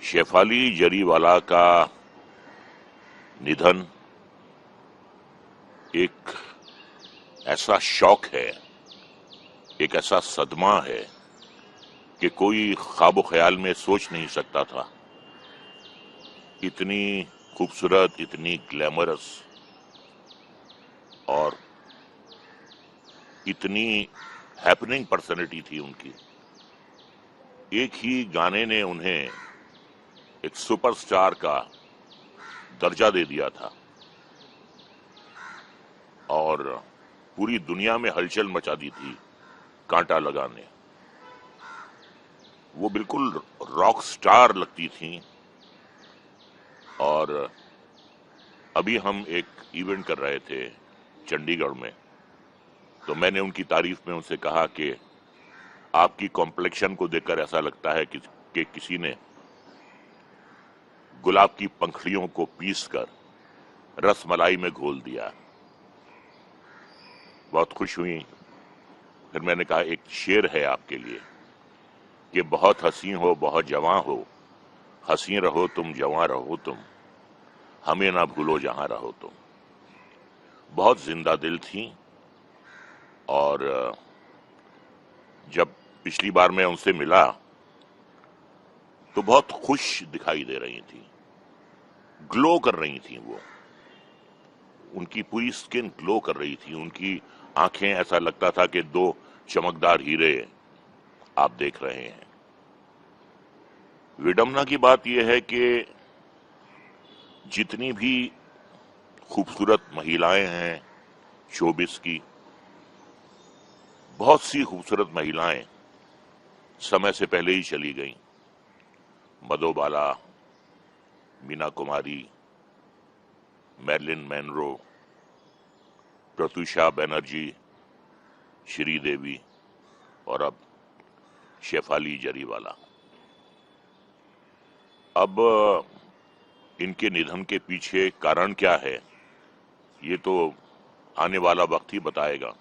शेफाली जरीवाला का निधन एक ऐसा शौक है, एक ऐसा सदमा है कि कोई ख्वाब ख्याल में सोच नहीं सकता था। इतनी खूबसूरत, इतनी ग्लैमरस और इतनी हैपनिंग पर्सनैलिटी थी उनकी। एक ही गाने ने उन्हें एक सुपरस्टार का दर्जा दे दिया था और पूरी दुनिया में हलचल मचा दी थी कांटा लगाने। वो बिल्कुल रॉक स्टार लगती थी। और अभी हम एक इवेंट कर रहे थे चंडीगढ़ में, तो मैंने उनकी तारीफ में उनसे कहा कि आपकी कॉम्प्लेक्शन को देखकर ऐसा लगता है कि किसी ने गुलाब की पंखड़ियों को पीसकर रस मलाई में घोल दिया। बहुत खुश हुई। फिर मैंने कहा एक शेर है आपके लिए कि बहुत हसी हो, बहुत जवां हो, हसी रहो तुम, जवां रहो तुम, हमें ना भूलो जहां रहो तुम। बहुत जिंदा दिल थी और जब पिछली बार मैं उनसे मिला तो बहुत खुश दिखाई दे रही थी, ग्लो कर रही थी। वो उनकी पूरी स्किन ग्लो कर रही थी, उनकी आंखें ऐसा लगता था कि दो चमकदार हीरे आप देख रहे हैं। विडंबना की बात यह है कि जितनी भी खूबसूरत महिलाएं हैं शोबिस की, बहुत सी खूबसूरत महिलाएं समय से पहले ही चली गईं। मधुबाला, मीना कुमारी, मैरिलिन मनरो, प्रत्यूषा बनर्जी, श्रीदेवी और अब शेफाली जरीवाला। अब इनके निधन के पीछे कारण क्या है ये तो आने वाला वक्त ही बताएगा,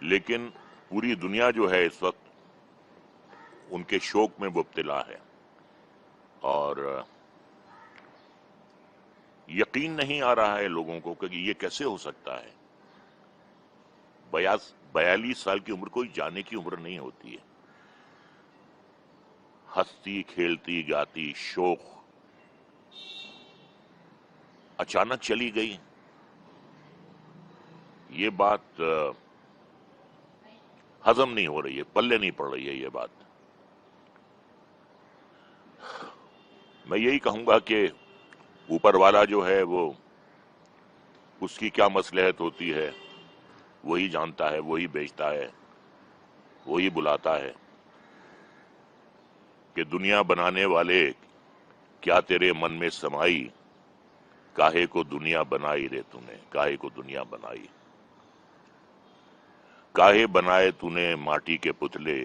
लेकिन पूरी दुनिया जो है इस वक्त उनके शोक में मुब्तला है और यकीन नहीं आ रहा है लोगों को कि ये कैसे हो सकता है। 42 साल की उम्र कोई जाने की उम्र नहीं होती है। हंसती खेलती गाती शोक अचानक चली गई। ये बात हजम नहीं हो रही है, पल्ले नहीं पड़ रही है ये बात। मैं यही कहूंगा कि ऊपर वाला जो है वो उसकी क्या मसलहत होती है वही जानता है, वही बेचता है, वही बुलाता है कि दुनिया बनाने वाले क्या तेरे मन में समाई, काहे को दुनिया बनाई रे तूने, काहे को दुनिया बनाई। काहे बनाए तूने माटी के पुतले,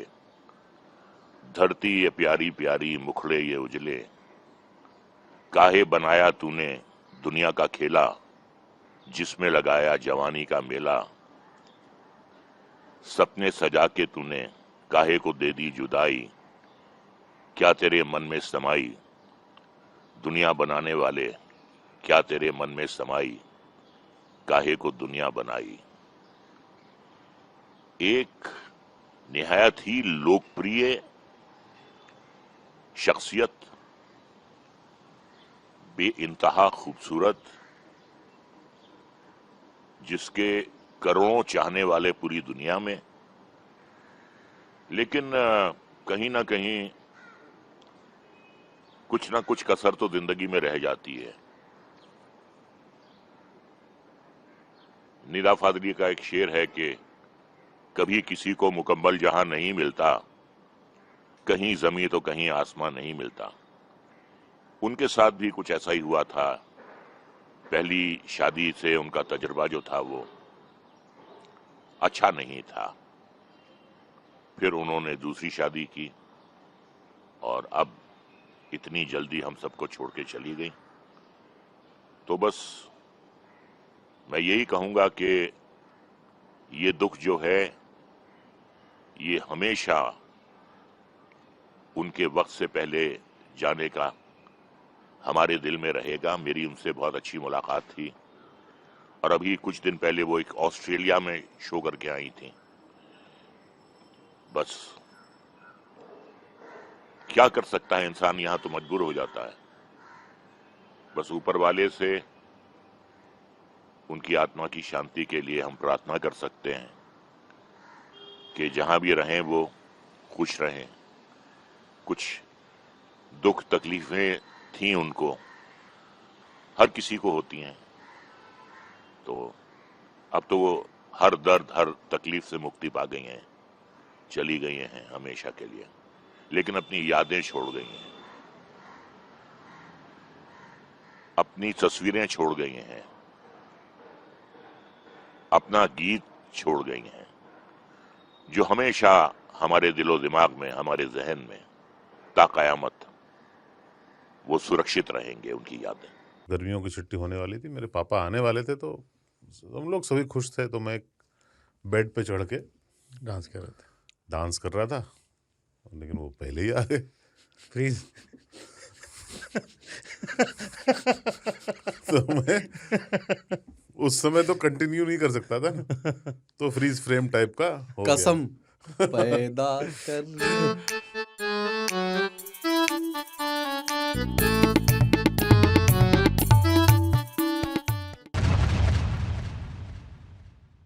धरती ये प्यारी प्यारी मुखड़े ये उजले। काहे बनाया तूने दुनिया का खेला, जिसमें लगाया जवानी का मेला। सपने सजा के तूने काहे को दे दी जुदाई, क्या तेरे मन में समाई। दुनिया बनाने वाले क्या तेरे मन में समाई, काहे को दुनिया बनाई। एक निहायत ही लोकप्रिय शख्सियत, बेइंतहा खूबसूरत, जिसके करोड़ों चाहने वाले पूरी दुनिया में, लेकिन कहीं ना कहीं कुछ ना कुछ कसर तो जिंदगी में रह जाती है। निदा फादली का एक शेर है कि कभी किसी को मुकम्मल जहां नहीं मिलता, कहीं जमीन तो कहीं आसमां नहीं मिलता। उनके साथ भी कुछ ऐसा ही हुआ था। पहली शादी से उनका तजुर्बा जो था वो अच्छा नहीं था। फिर उन्होंने दूसरी शादी की और अब इतनी जल्दी हम सबको छोड़ के चली गई। तो बस मैं यही कहूंगा कि ये दुख जो है ये हमेशा उनके वक्त से पहले جانے کا ہمارے دل میں رہے گا. میری ان سے بہت اچھی ملاقات تھی اور ابھی کچھ دن پہلے وہ ایک آسٹریلیا میں شو کر کے آئی تھیں. بس کیا کر سکتا ہے انسان, یہاں تو مجبور ہو جاتا ہے. بس اوپر والے سے ان کی آتما کی شانتی کے لیے ہم پرارتھنا کر سکتے ہیں کہ جہاں بھی رہیں وہ خوش رہیں. کچھ دکھ تکلیفیں تھیں ان کو, ہر کسی کو ہوتی ہیں, تو اب تو وہ ہر درد ہر تکلیف سے مکتی پا گئی ہیں, چلی گئی ہیں ہمیشہ کے لیے, لیکن اپنی یادیں چھوڑ گئی ہیں, اپنی تصویریں چھوڑ گئی ہیں, اپنا گیت چھوڑ گئی ہیں, جو ہمیشہ ہمارے دل و دماغ میں, ہمارے ذہن میں تا قیامت وہ سرکشت رہیں گے ان کی یادیں. گرمیوں کی چھٹی ہونے والی تھی, میرے پاپا آنے والے تھے, تو ہم لوگ سبھی خوش تھے. تو میں ایک بیڈ پہ چڑھ کے ڈانس کر رہے تھے, ڈانس کر رہا تھا, لیکن وہ پہلے ہی آ گئے. فریز. تو میں اس سمے تو کنٹینیو نہیں کر سکتا تھا نا, تو فریز فریم ٹائپ کا ہو گیا. قسم پیدا کر